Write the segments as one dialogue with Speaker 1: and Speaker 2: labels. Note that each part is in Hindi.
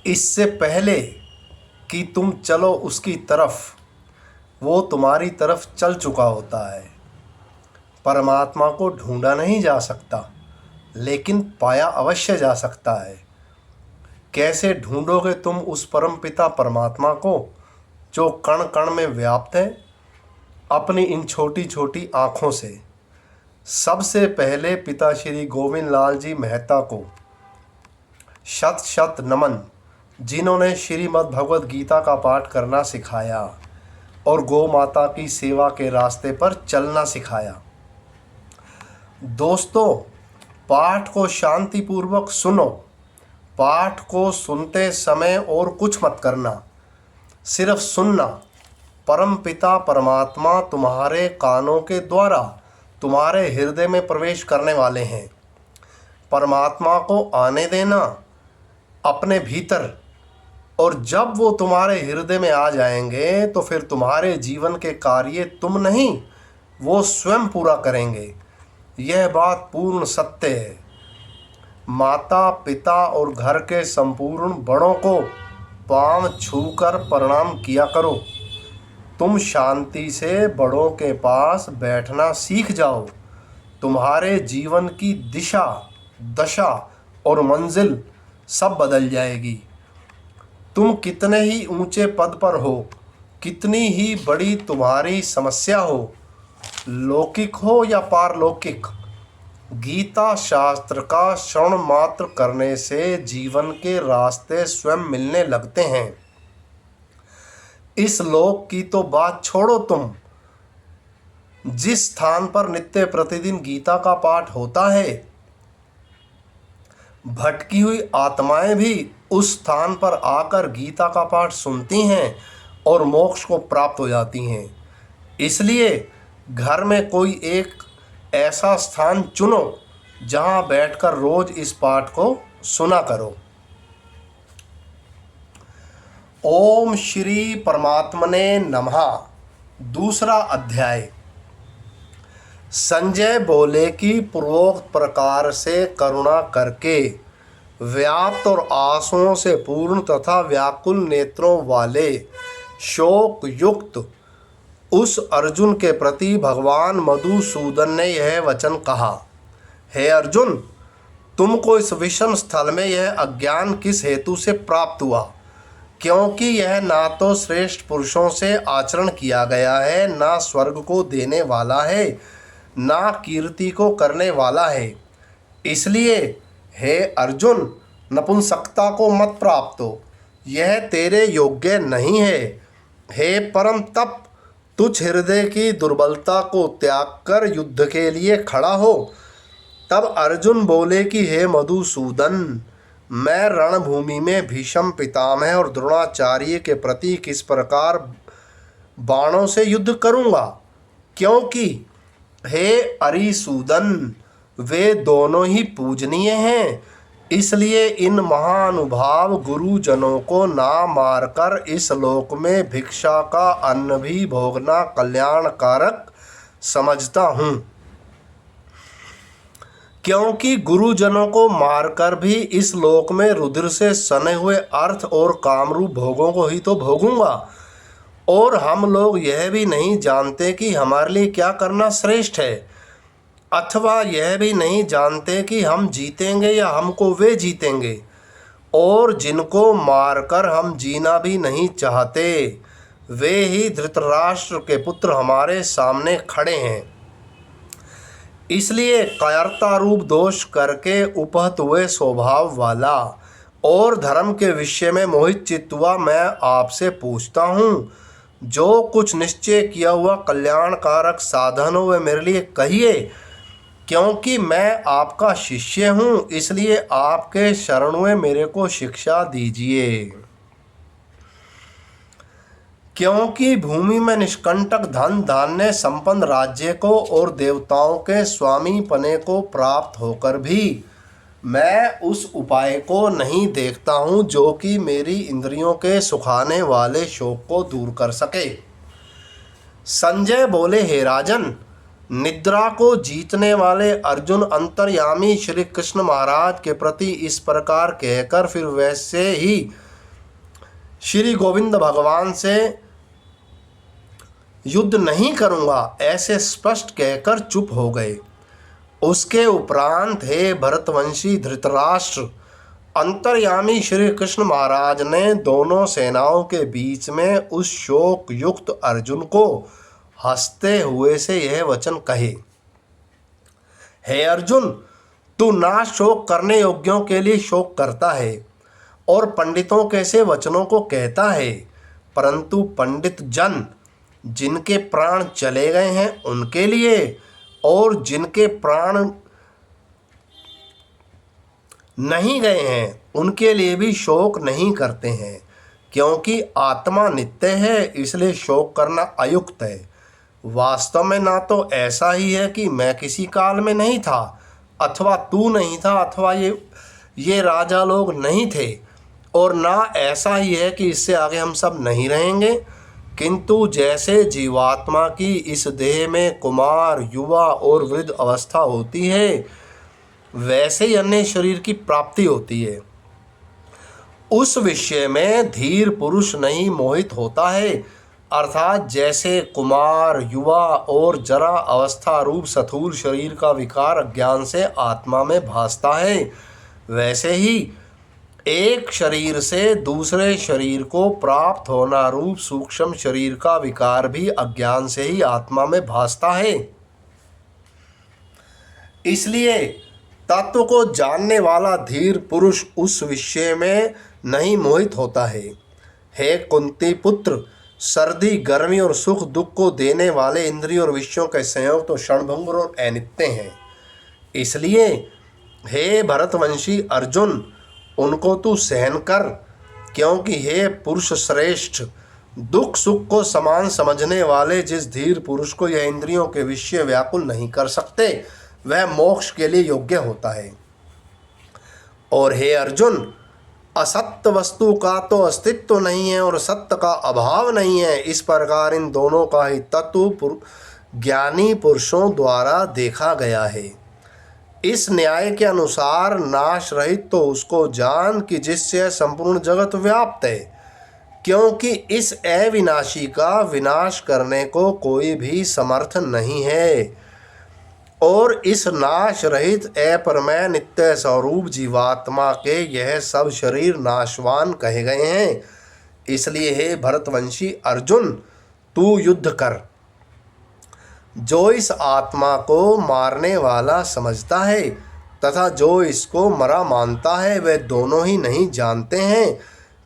Speaker 1: इससे पहले कि तुम चलो उसकी तरफ, वो तुम्हारी तरफ चल चुका होता है। परमात्मा को ढूंढा नहीं जा सकता, लेकिन पाया अवश्य जा सकता है। कैसे ढूंढोगे तुम उस परमपिता परमात्मा को जो कण कण में व्याप्त है? अपनी इन छोटी छोटी आँखों से। सबसे पहले पिता श्री गोविंद लाल जी मेहता को शत शत नमन, जिन्होंने श्रीमद् भगवद गीता का पाठ करना सिखाया और गौ माता की सेवा के रास्ते पर चलना सिखाया। दोस्तों, पाठ को शांतिपूर्वक सुनो। पाठ को सुनते समय और कुछ मत करना, सिर्फ सुनना। परमपिता परमात्मा तुम्हारे कानों के द्वारा तुम्हारे हृदय में प्रवेश करने वाले हैं। परमात्मा को आने देना अपने भीतर, और जब वो तुम्हारे हृदय में आ जाएंगे तो फिर तुम्हारे जीवन के कार्य तुम नहीं, वो स्वयं पूरा करेंगे। यह बात पूर्ण सत्य है। माता पिता और घर के संपूर्ण बड़ों को पांव छूकर प्रणाम किया करो। तुम शांति से बड़ों के पास बैठना सीख जाओ। तुम्हारे जीवन की दिशा, दशा और मंजिल सब बदल जाएगी। तुम कितने ही ऊंचे पद पर हो, कितनी ही बड़ी तुम्हारी समस्या हो, लौकिक हो या पारलौकिक, गीता शास्त्र का श्रवण मात्र करने से जीवन के रास्ते स्वयं मिलने लगते हैं। इस लोक की तो बात छोड़ो, तुम जिस स्थान पर नित्य प्रतिदिन गीता का पाठ होता है, भटकी हुई आत्माएं भी उस स्थान पर आकर गीता का पाठ सुनती हैं और मोक्ष को प्राप्त हो जाती हैं। इसलिए घर में कोई एक ऐसा स्थान चुनो जहां बैठकर रोज इस पाठ को सुना करो। ओम श्री परमात्मने नमः। दूसरा अध्याय। संजय बोले कि पूर्वोक्त प्रकार से करुणा करके व्याप्त और आंसुओं से पूर्ण तथा व्याकुल नेत्रों वाले शोक युक्त उस अर्जुन के प्रति भगवान मधुसूदन ने यह वचन कहा। हे अर्जुन, तुमको इस विषम स्थल में यह अज्ञान किस हेतु से प्राप्त हुआ? क्योंकि यह ना तो श्रेष्ठ पुरुषों से आचरण किया गया है, ना स्वर्ग को देने वाला है, ना कीर्ति को करने वाला है। इसलिए हे अर्जुन, नपुंसकता को मत प्राप्त हो, यह तेरे योग्य नहीं है। हे परम तप, तुझ हृदय की दुर्बलता को त्याग कर युद्ध के लिए खड़ा हो। तब अर्जुन बोले कि हे मधुसूदन, मैं रणभूमि में भीष्म पितामह और द्रोणाचार्य के प्रति किस प्रकार बाणों से युद्ध करूंगा? क्योंकि हे अरिसूदन, वे दोनों ही पूजनीय हैं। इसलिए इन महानुभाव गुरुजनों को ना मारकर इस लोक में भिक्षा का अन्न भी भोगना कल्याणकारक समझता हूँ। क्योंकि गुरुजनों को मारकर भी इस लोक में रुधिर से सने हुए अर्थ और कामरूप भोगों को ही तो भोगूंगा। और हम लोग यह भी नहीं जानते कि हमारे लिए क्या करना श्रेष्ठ है, अथवा यह भी नहीं जानते कि हम जीतेंगे या हमको वे जीतेंगे। और जिनको मारकर हम जीना भी नहीं चाहते, वे ही धृतराष्ट्र के पुत्र हमारे सामने खड़े हैं। इसलिए कायरता रूप दोष करके उपहत हुए स्वभाव वाला और धर्म के विषय में मोहित चित्त हुआ मैं आपसे पूछता हूँ, जो कुछ निश्चय किया हुआ कल्याणकारक साधन हो वे मेरे लिए कहिए। क्योंकि मैं आपका शिष्य हूँ, इसलिए आपके शरण में मेरे को शिक्षा दीजिए। क्योंकि भूमि में निष्कंटक धन धान्य संपन्न राज्य को और देवताओं के स्वामी पने को प्राप्त होकर भी मैं उस उपाय को नहीं देखता हूँ जो कि मेरी इंद्रियों के सुखाने वाले शोक को दूर कर सके। संजय बोले, हे राजन, निद्रा को जीतने वाले अर्जुन अंतर्यामी श्री कृष्ण महाराज के प्रति इस प्रकार कहकर फिर वैसे ही श्री गोविंद भगवान से युद्ध नहीं करूँगा ऐसे स्पष्ट कहकर चुप हो गए। उसके उपरांत हे भरतवंशी धृतराष्ट्र, अंतर्यामी श्री कृष्ण महाराज ने दोनों सेनाओं के बीच में उस शोक युक्त अर्जुन को हंसते हुए से यह वचन कहे। हे अर्जुन, तू ना शोक करने योग्यों के लिए शोक करता है और पंडितों के से वचनों को कहता है, परंतु पंडित जन जिनके प्राण चले गए हैं उनके लिए और जिनके प्राण नहीं गए हैं उनके लिए भी शोक नहीं करते हैं, क्योंकि आत्मा नित्य है, इसलिए शोक करना अयुक्त है। वास्तव में ना तो ऐसा ही है कि मैं किसी काल में नहीं था, अथवा तू नहीं था, अथवा ये राजा लोग नहीं थे, और ना ऐसा ही है कि इससे आगे हम सब नहीं रहेंगे, किंतु जैसे जीवात्मा की इस देह में कुमार, युवा और वृद्ध अवस्था होती है, वैसे ही अन्य शरीर की प्राप्ति होती है। उस विषय में धीर पुरुष नहीं मोहित होता है, अर्थात जैसे कुमार, युवा और जरा अवस्था रूप स्थूल शरीर का विकार अज्ञान से आत्मा में भासता है, वैसे ही एक शरीर से दूसरे शरीर को प्राप्त होना रूप सूक्ष्म शरीर का विकार भी अज्ञान से ही आत्मा में भासता है। इसलिए तत्व को जानने वाला धीर पुरुष उस विषय में नहीं मोहित होता है। हे कुंती पुत्र, सर्दी, गर्मी और सुख दुख को देने वाले इंद्रियों और विषयों के संयोग तो क्षणभंगुर और अनित्य हैं। इसलिए हे भरतवंशी अर्जुन, उनको तू सहन कर, क्योंकि हे पुरुष श्रेष्ठ, दुख सुख को समान समझने वाले जिस धीर पुरुष को यह इंद्रियों के विषय व्याकुल नहीं कर सकते, वह मोक्ष के लिए योग्य होता है। और हे अर्जुन, असत्य वस्तु का तो अस्तित्व नहीं है और सत्य का अभाव नहीं है, इस प्रकार इन दोनों का ही तत्व ज्ञानी पुरुषों द्वारा देखा गया है। इस न्याय के अनुसार नाश रहित तो उसको जान कि जिससे संपूर्ण जगत व्याप्त है, क्योंकि इस अविनाशी का विनाश करने को कोई भी समर्थ नहीं है। और इस नाश रहित अपरमय नित्य स्वरूप जीवात्मा के यह सब शरीर नाशवान कहे गए हैं। इसलिए हे भरतवंशी अर्जुन, तू युद्ध कर। जो इस आत्मा को मारने वाला समझता है तथा जो इसको मरा मानता है, वे दोनों ही नहीं जानते हैं,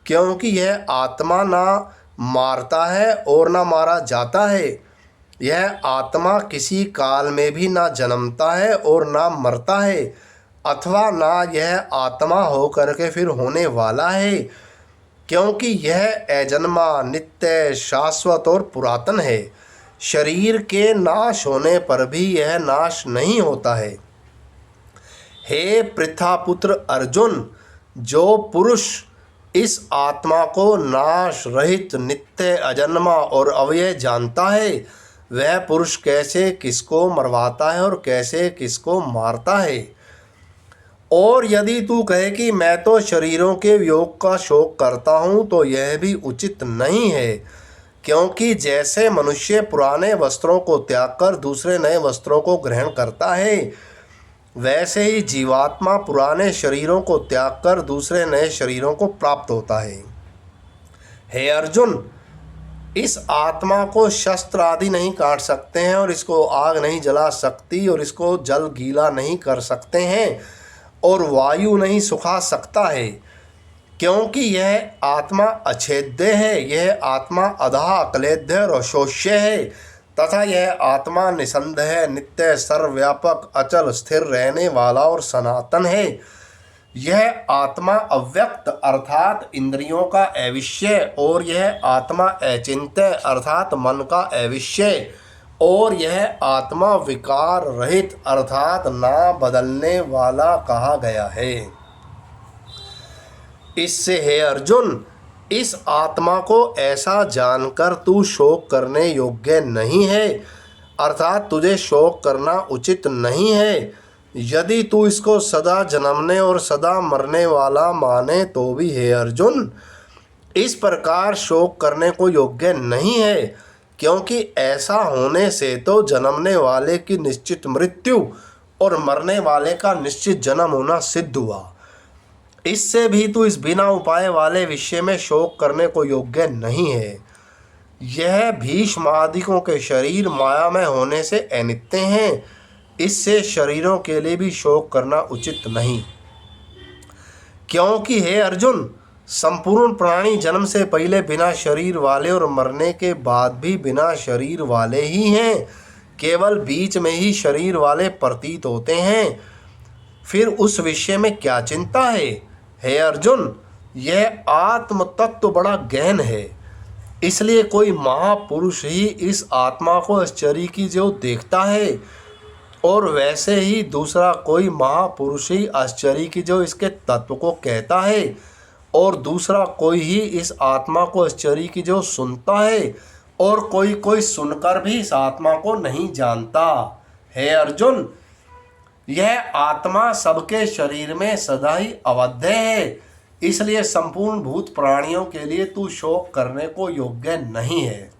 Speaker 1: क्योंकि यह आत्मा ना मारता है और ना मारा जाता है। यह आत्मा किसी काल में भी ना जन्मता है और ना मरता है, अथवा ना यह आत्मा हो करके फिर होने वाला है, क्योंकि यह अजन्मा, नित्य, शाश्वत और पुरातन है। शरीर के नाश होने पर भी यह नाश नहीं होता है। हे पृथापुत्र अर्जुन, जो पुरुष इस आत्मा को नाश रहित, नित्य, अजन्मा और अव्यय जानता है, वह पुरुष कैसे किसको मरवाता है और कैसे किसको मारता है। और यदि तू कहे कि मैं तो शरीरों के वियोग का शोक करता हूँ, तो यह भी उचित नहीं है, क्योंकि जैसे मनुष्य पुराने वस्त्रों को त्याग कर दूसरे नए वस्त्रों को ग्रहण करता है, वैसे ही जीवात्मा पुराने शरीरों को त्याग कर दूसरे नए शरीरों को प्राप्त होता है। हे अर्जुन, इस आत्मा को शस्त्र आदि नहीं काट सकते हैं और इसको आग नहीं जला सकती और इसको जल गीला नहीं कर सकते हैं और वायु नहीं सुखा सकता है, क्योंकि यह आत्मा अछेद्य है। यह आत्मा अधा, अक्लेद्य और अशोष्य है तथा यह आत्मा निसंदेह, नित्य, सर्वव्यापक, अचल, स्थिर रहने वाला और सनातन है। यह आत्मा अव्यक्त अर्थात इंद्रियों का अविषय, और यह आत्मा अचिंत्य अर्थात मन का अविषय, और यह आत्मा विकार रहित अर्थात ना बदलने वाला कहा गया है। इससे हे अर्जुन, इस आत्मा को ऐसा जानकर तू शोक करने योग्य नहीं है, अर्थात तुझे शोक करना उचित नहीं है। यदि तू इसको सदा जन्मने और सदा मरने वाला माने तो भी हे अर्जुन, इस प्रकार शोक करने को योग्य नहीं है, क्योंकि ऐसा होने से तो जन्मने वाले की निश्चित मृत्यु और मरने वाले का निश्चित जन्म होना सिद्ध हुआ। इससे भी तू इस बिना उपाय वाले विषय में शोक करने को योग्य नहीं है। यह भीष्म आदिकों के शरीर मायामय होने से अनित्य हैं, इससे शरीरों के लिए भी शोक करना उचित नहीं। क्योंकि हे अर्जुन, संपूर्ण प्राणी जन्म से पहले बिना शरीर वाले और मरने के बाद भी बिना शरीर वाले ही हैं, केवल बीच में ही शरीर वाले प्रतीत होते हैं। फिर उस विषय में क्या चिंता है? हे अर्जुन, यह आत्म तत्व बड़ा गहन है, इसलिए कोई महापुरुष ही इस आत्मा को आश्चर्य की जो देखता है, और वैसे ही दूसरा कोई महापुरुष ही आश्चर्य की जो इसके तत्व को कहता है, और दूसरा कोई ही इस आत्मा को आश्चर्य की जो सुनता है, और कोई कोई सुनकर भी इस आत्मा को नहीं जानता। हे अर्जुन, यह आत्मा सबके शरीर में सदा ही अवध्य है, इसलिए संपूर्ण भूत प्राणियों के लिए तू शोक करने को योग्य नहीं है,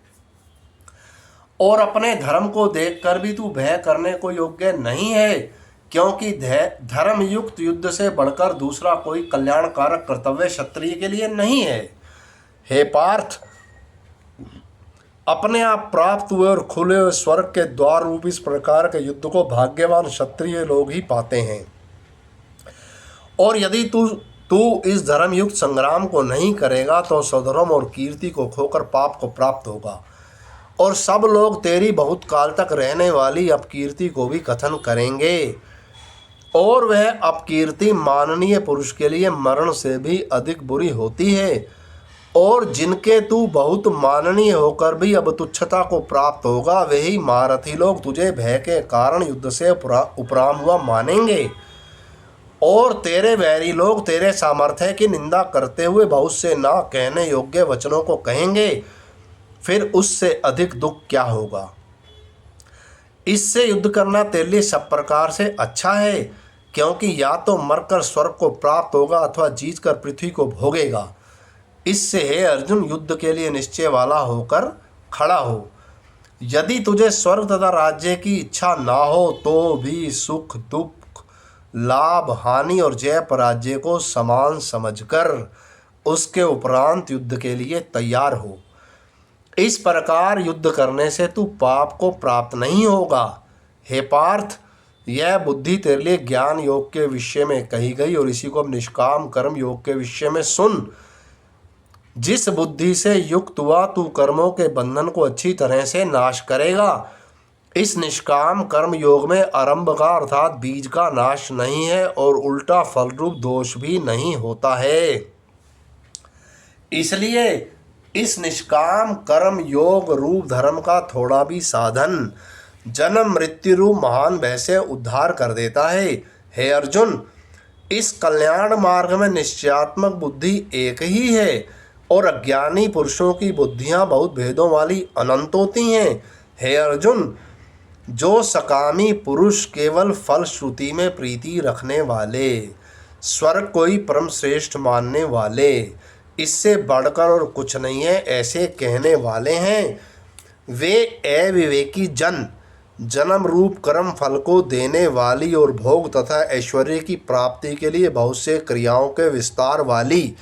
Speaker 1: और अपने धर्म को देखकर भी तू भय करने को योग्य नहीं है, क्योंकि धर्म युक्त युद्ध से बढ़कर दूसरा कोई कल्याणकारक कर्तव्य क्षत्रिय के लिए नहीं है। हे पार्थ, अपने आप प्राप्त हुए और खुले हुए स्वर्ग के द्वार रूप इस प्रकार के युद्ध को भाग्यवान क्षत्रिय लोग ही पाते हैं। और यदि तू इस धर्मयुक्त संग्राम को नहीं करेगा तो स्वधर्म और कीर्ति को खोकर पाप को प्राप्त होगा, और सब लोग तेरी बहुत काल तक रहने वाली अपकीर्ति को भी कथन करेंगे, और वह अपकीर्ति माननीय पुरुष के लिए मरण से भी अधिक बुरी होती है, और जिनके तू बहुत माननीय होकर भी अब तुच्छता को प्राप्त होगा, वही महारथी लोग तुझे भय के कारण युद्ध से उपराम हुआ मानेंगे, और तेरे वैरी लोग तेरे सामर्थ्य की निंदा करते हुए बहुत से ना कहने योग्य वचनों को कहेंगे। फिर उससे अधिक दुख क्या होगा? इससे युद्ध करना तेरे लिए सब प्रकार से अच्छा है, क्योंकि या तो मरकर स्वर्ग को प्राप्त होगा अथवा जीतकर पृथ्वी को भोगेगा। इससे हे अर्जुन, युद्ध के लिए निश्चय वाला होकर खड़ा हो। यदि तुझे स्वर्ग तथा राज्य की इच्छा ना हो तो भी सुख दुख लाभ हानि और जय पराजय को समान समझकर उसके उपरांत युद्ध के लिए तैयार हो। इस प्रकार युद्ध करने से तू पाप को प्राप्त नहीं होगा। हे पार्थ, यह बुद्धि तेरे लिए ज्ञान योग के विषय में कही गई, और इसी को अब निष्काम कर्म योग के विषय में सुन। जिस बुद्धि से युक्त हुआ तू कर्मों के बंधन को अच्छी तरह से नाश करेगा। इस निष्काम कर्म योग में आरंभ का अर्थात बीज का नाश नहीं है, और उल्टा फल रूप दोष भी नहीं होता है। इसलिए इस निष्काम कर्म योग रूप धर्म का थोड़ा भी साधन जन्म मृत्यु रूप महान भय से उद्धार कर देता है। हे अर्जुन, इस कल्याण मार्ग में निश्चयात्मक बुद्धि एक ही है, और अज्ञानी पुरुषों की बुद्धियां बहुत भेदों वाली अनंत होती हैं। हे अर्जुन, जो सकामी पुरुष केवल फल श्रुति में प्रीति रखने वाले, स्वर्ग को ही परम श्रेष्ठ मानने वाले, इससे बढ़कर और कुछ नहीं है ऐसे कहने वाले हैं, वे अविवेकी जन जन्म रूप कर्म फल को देने वाली और भोग तथा ऐश्वर्य की प्राप्ति के लिए बहुत से क्रियाओं के विस्तार वाली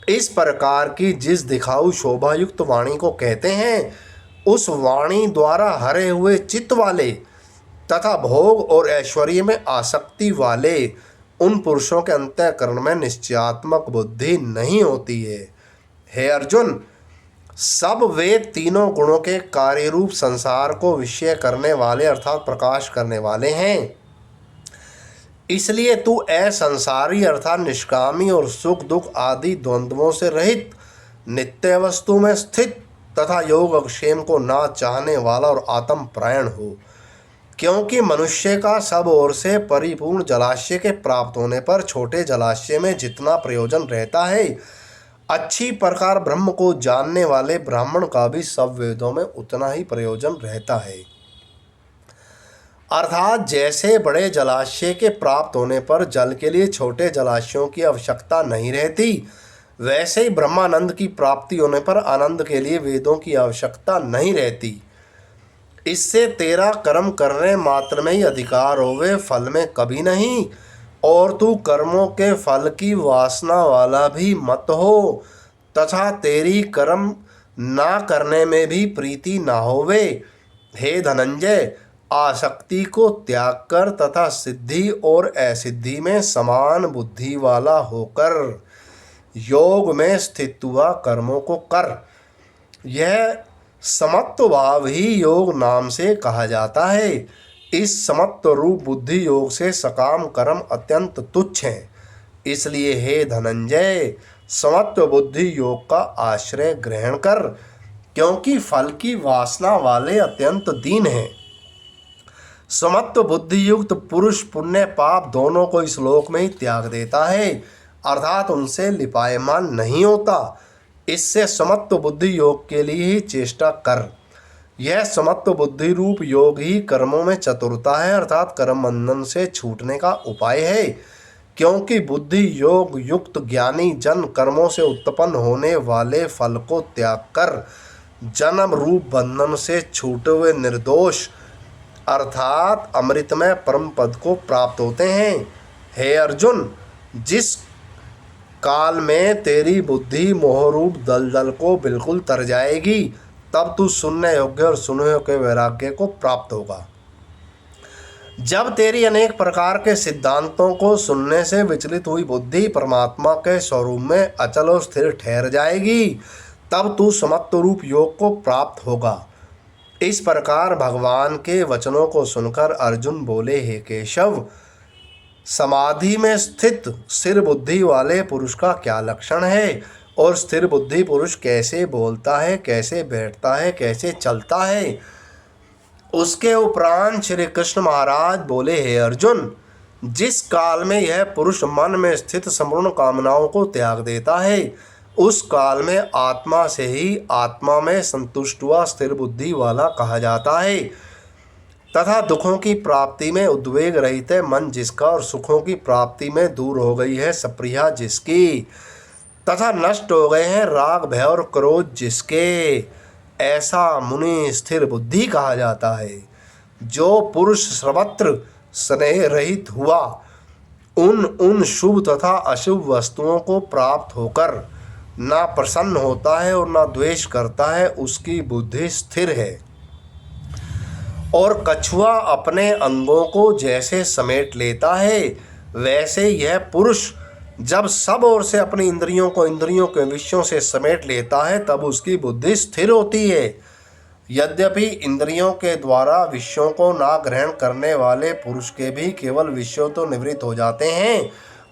Speaker 1: इस प्रकार की जिस दिखाऊ शोभायुक्त वाणी को कहते हैं, उस वाणी द्वारा हरे हुए चित्त वाले तथा भोग और ऐश्वर्य में आसक्ति वाले उन पुरुषों के अंतःकरण में निश्चयात्मक बुद्धि नहीं होती है। हे अर्जुन, सब वेद तीनों गुणों के कार्य रूप संसार को विषय करने वाले अर्थात प्रकाश करने वाले हैं। इसलिए तू असंसारी अर्थात निष्कामी और सुख दुख आदि द्वंद्वों से रहित नित्य वस्तु में स्थित तथा योग अक्षेम को ना चाहने वाला और आत्म प्रायण हो, क्योंकि मनुष्य का सब ओर से परिपूर्ण जलाशय के प्राप्त होने पर छोटे जलाशय में जितना प्रयोजन रहता है, अच्छी प्रकार ब्रह्म को जानने वाले ब्राह्मण का भी सब वेदों में उतना ही प्रयोजन रहता है। अर्थात जैसे बड़े जलाशय के प्राप्त होने पर जल के लिए छोटे जलाशयों की आवश्यकता नहीं रहती, वैसे ही ब्रह्मानंद की प्राप्ति होने पर आनंद के लिए वेदों की आवश्यकता नहीं रहती। इससे तेरा कर्म करने मात्र में ही अधिकार होवे, फल में कभी नहीं। और तू कर्मों के फल की वासना वाला भी मत हो, तथा तेरी कर्म ना करने में भी प्रीति ना होवे। हे धनंजय, आसक्ति को त्याग कर तथा सिद्धि और असिद्धि में समान बुद्धि वाला होकर योग में स्थित हुआ कर्मों को कर। यह समत्व भाव ही योग नाम से कहा जाता है। इस समत्व रूप बुद्धि योग से सकाम कर्म अत्यंत तुच्छ हैं। इसलिए हे धनंजय, समत्व बुद्धि योग का आश्रय ग्रहण कर, क्योंकि फल की वासना वाले अत्यंत दीन हैं। समत्व बुद्धि युक्त पुरुष पुण्य पाप दोनों को इस लोक में ही त्याग देता है, अर्थात उनसे लिपायमान नहीं होता। इससे समत्व बुद्धि योग के लिए ही चेष्टा कर। यह समत्व बुद्धि रूप योग ही कर्मों में चतुरता है, अर्थात कर्म बंधन से छूटने का उपाय है। क्योंकि बुद्धि योग युक्त ज्ञानी जन कर्मों से उत्पन्न होने वाले फल को त्याग कर जन्म रूप बंधन से छूटे हुए निर्दोष अर्थात अमृतमय परम पद को प्राप्त होते हैं। हे अर्जुन, जिस काल में तेरी बुद्धि मोहरूप दलदल को बिल्कुल तर जाएगी, तब तू सुनने योग्य और सुने योग्य वैराग्य को प्राप्त होगा। जब तेरी अनेक प्रकार के सिद्धांतों को सुनने से विचलित हुई बुद्धि परमात्मा के स्वरूप में अचल और स्थिर ठहर जाएगी, तब तू समत्व रूप योग को प्राप्त होगा। इस प्रकार भगवान के वचनों को सुनकर अर्जुन बोले, हे केशव, समाधि में स्थित स्थिर बुद्धि वाले पुरुष का क्या लक्षण है, और स्थिर बुद्धि पुरुष कैसे बोलता है, कैसे बैठता है, कैसे चलता है। उसके उपरांत श्री कृष्ण महाराज बोले, हे अर्जुन, जिस काल में यह पुरुष मन में स्थित संपूर्ण कामनाओं को त्याग देता है, उस काल में आत्मा से ही आत्मा में संतुष्ट हुआ स्थिर बुद्धि वाला कहा जाता है। तथा दुखों की प्राप्ति में उद्वेग रहित है मन जिसका, और सुखों की प्राप्ति में दूर हो गई है सप्रिया जिसकी, तथा नष्ट हो गए हैं राग भय और क्रोध जिसके, ऐसा मुनि स्थिर बुद्धि कहा जाता है। जो पुरुष सर्वत्र स्नेह रहित हुआ, उन शुभ तथा अशुभ वस्तुओं को प्राप्त होकर ना प्रसन्न होता है और ना द्वेष करता है, उसकी बुद्धि स्थिर है। और कछुआ अपने अंगों को जैसे समेट लेता है, वैसे यह पुरुष जब सब ओर से अपनी इंद्रियों को इंद्रियों के विषयों से समेट लेता है, तब उसकी बुद्धि स्थिर होती है। यद्यपि इंद्रियों के द्वारा विषयों को ना ग्रहण करने वाले पुरुष के भी केवल विषयों तो निवृत्त हो जाते हैं,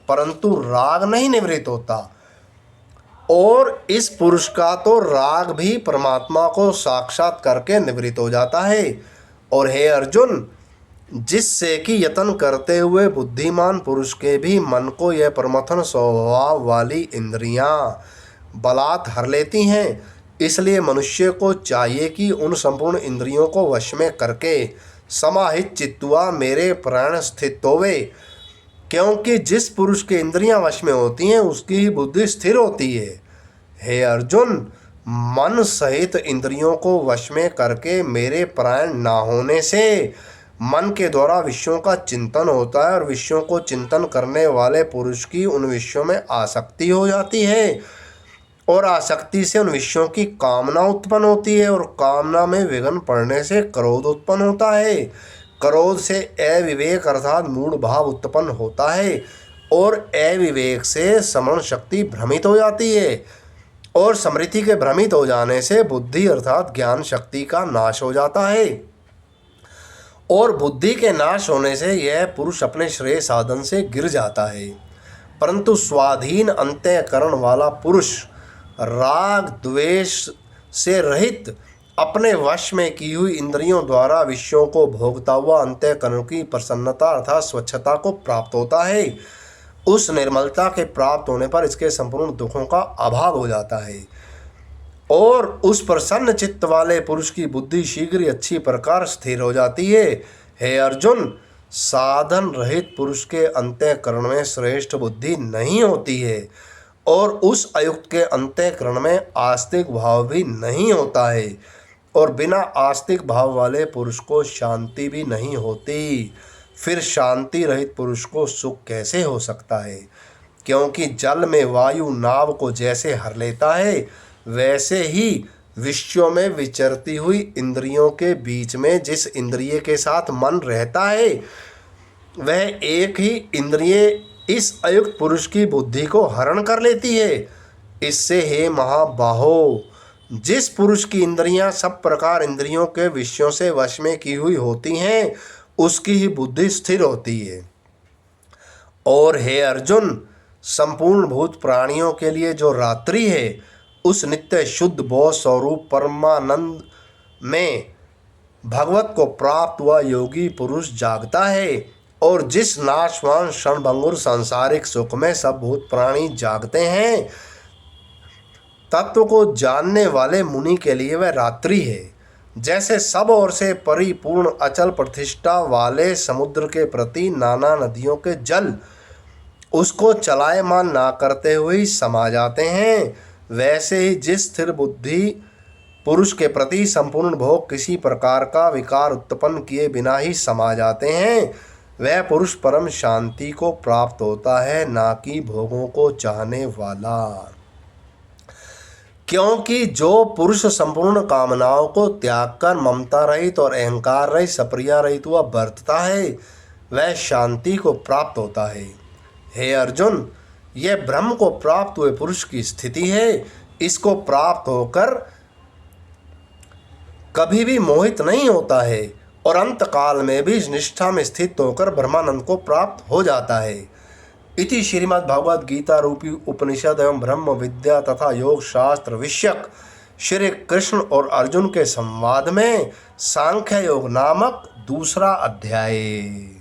Speaker 1: परंतु राग नहीं निवृत्त होता। और इस पुरुष का तो राग भी परमात्मा को साक्षात करके निवृत्त हो जाता है। और हे अर्जुन, जिससे कि यत्न करते हुए बुद्धिमान पुरुष के भी मन को यह प्रमथन स्वभाव वाली इंद्रियां बलात् हर लेती हैं, इसलिए मनुष्य को चाहिए कि उन संपूर्ण इंद्रियों को वश में करके समाहित चित्तवा मेरे प्राण स्थित होवे। क्योंकि जिस पुरुष के इंद्रियां वश में होती हैं, उसकी ही बुद्धि स्थिर होती है। हे अर्जुन, मन सहित इंद्रियों को वश में करके मेरे प्राण ना होने से मन के द्वारा विषयों का चिंतन होता है, और विषयों को चिंतन करने वाले पुरुष की उन विषयों में आसक्ति हो जाती है, और आसक्ति से उन विषयों की कामना उत्पन्न होती है, और कामना में विघ्न पड़ने से क्रोध उत्पन्न होता है। क्रोध से अविवेक अर्थात मूढ़ भाव उत्पन्न होता है, और अविवेक से स्मरण शक्ति भ्रमित हो जाती है, और स्मृति के भ्रमित हो जाने से बुद्धि अर्थात ज्ञान शक्ति का नाश हो जाता है। और बुद्धि के नाश होने से यह पुरुष अपने श्रेय साधन से गिर जाता है। परंतु स्वाधीन अंतःकरण वाला पुरुष राग द्वेष से रहित अपने वश में की हुई इंद्रियों द्वारा विषयों को भोगता हुआ अंतःकरण की प्रसन्नता अर्थात स्वच्छता को प्राप्त होता है। उस निर्मलता के प्राप्त होने पर इसके संपूर्ण दुखों का अभाव हो जाता है, और उस प्रसन्न चित्त वाले पुरुष की बुद्धि शीघ्र ही अच्छी प्रकार स्थिर हो जाती है। हे अर्जुन, साधन रहित पुरुष के अंतःकरण में श्रेष्ठ बुद्धि नहीं होती है, और उस आयुक्त के अंतःकरण में आस्तिक भाव भी नहीं होता है, और बिना आस्तिक भाव वाले पुरुष को शांति भी नहीं होती। फिर शांति रहित पुरुष को सुख कैसे हो सकता है? क्योंकि जल में वायु नाव को जैसे हर लेता है, वैसे ही विषयों में विचरती हुई इंद्रियों के बीच में जिस इंद्रिय के साथ मन रहता है, वह एक ही इंद्रिय इस अयुक्त पुरुष की बुद्धि को हरण कर लेती है। इससे हे महाबाहो, जिस पुरुष की इंद्रियां सब प्रकार इंद्रियों के विषयों से वश में की हुई होती हैं, उसकी ही बुद्धि स्थिर होती है। और हे अर्जुन, संपूर्ण भूत प्राणियों के लिए जो रात्रि है, उस नित्य शुद्ध बोध स्वरूप परमानंद में भगवत को प्राप्त हुआ योगी पुरुष जागता है। और जिस नाशवान क्षणभंगुर सांसारिक सुख में सब भूत प्राणी जागते हैं, तत्व को जानने वाले मुनि के लिए वह रात्रि है। जैसे सब ओर से परिपूर्ण अचल प्रतिष्ठा वाले समुद्र के प्रति नाना नदियों के जल उसको चलायमान ना करते हुए समा जाते हैं, वैसे ही जिस स्थिर बुद्धि पुरुष के प्रति संपूर्ण भोग किसी प्रकार का विकार उत्पन्न किए बिना ही समा जाते हैं, वह पुरुष परम शांति को प्राप्त होता है, ना कि भोगों को चाहने वाला। क्योंकि जो पुरुष संपूर्ण कामनाओं को त्याग कर ममता रहित और अहंकार रहित सप्रिया रहित हुआ बरतता है, वह शांति को प्राप्त होता है। हे अर्जुन, यह ब्रह्म को प्राप्त हुए पुरुष की स्थिति है। इसको प्राप्त होकर कभी भी मोहित नहीं होता है और अंत काल में भी निष्ठा में स्थित होकर ब्रह्मानंद को प्राप्त हो जाता है। इति श्रीमद् भगवद गीता रूपी उपनिषद एवं ब्रह्म विद्या तथा योग शास्त्र विषयक श्री कृष्ण और अर्जुन के संवाद में सांख्य योग नामक दूसरा अध्याय।